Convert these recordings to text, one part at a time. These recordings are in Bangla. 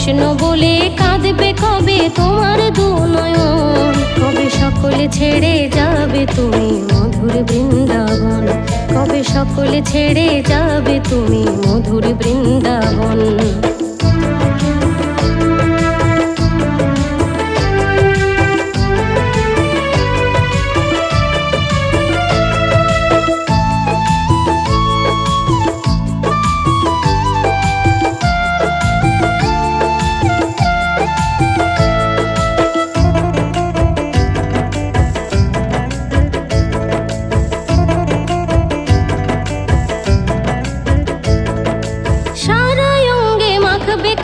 কৃষ্ণ বলে কাঁদবে কবে তোমার দু নয়ন, কবে সকলে ছেড়ে যাবে তুমি মধুর বৃন্দাবন, কবে সকলে ছেড়ে যাবে তুমি মধুর বৃন্দাবন।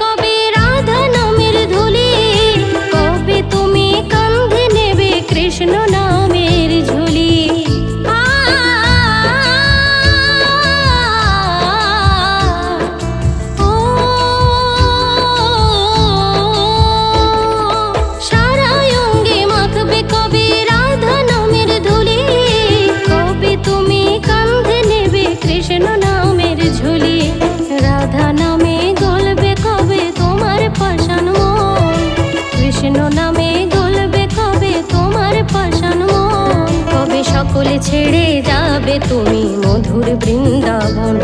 কবে রাধা নামের ধুলি, কবে তুমি কাঁধে নেবে কৃষ্ণ নামের ঝুলি। সারা অঙ্গে মাখবে কবে রাধা নামের ধুলি, কবে তুমি কাঁধে নেবে কৃষ্ণ নামের ঝুলি। রাধা নামে গলবে কবে তোমার পাষাণ মন, কৃষ্ণ নামে গলবে কবে তোমার পাষাণ মন, কবে সকলে ছেড়ে যাবে তুমি মধুর বৃন্দাবন,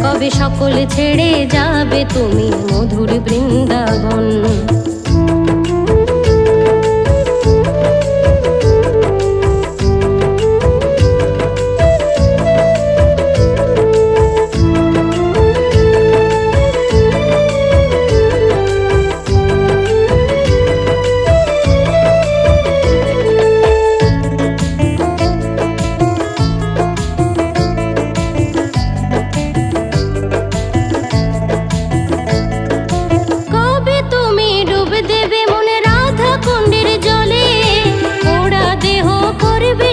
কবে সকলে ছেড়ে যাবে তুমি মধুর বৃন্দাবন।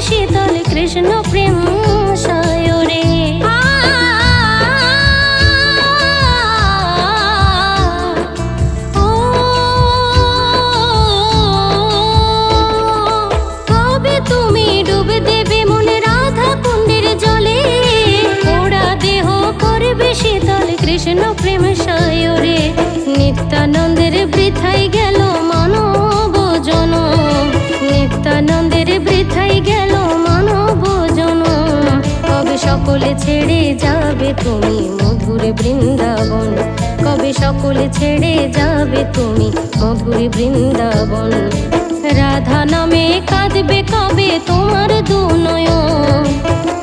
শীতল কৃষ্ণ প্রেম সায়রে, কবে তুমি ডুব দেবে মনে রাধা কুণ্ডের জলে, ওরা দেহ করবে শীতল কৃষ্ণ প্রেম সায়রে। নিত্যানন্দের বৃথাই গেল মানব জনম, নিত্যানন্দের বৃথাই গেল মানব জনম, কবে সকলে ছেড়ে যাবে তুমি মধুর বৃন্দাবন, কবে সকলে ছেড়ে যাবে তুমি মধুর বৃন্দাবন। রাধা নামে কাঁদবে কবে তোমার দু নয়ন,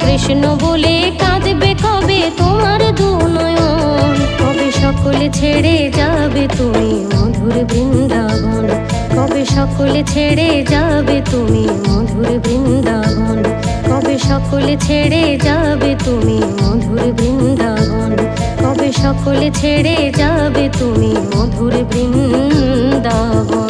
কৃষ্ণ বলে কাঁদবে কবে তোমার দু নয়ন, কবে সকলে ছেড়ে যাবে তুমি মধুর বৃন্দাবন, কবে সকলে ছেড়ে যাবে তুমি মধুর বৃন্দাবন, কবে সকলে ছেড়ে যাবে তুমি মধুর বৃন্দাবন, কবে সকলে ছেড়ে যাবে তুমি মধুর বৃন্দাবন।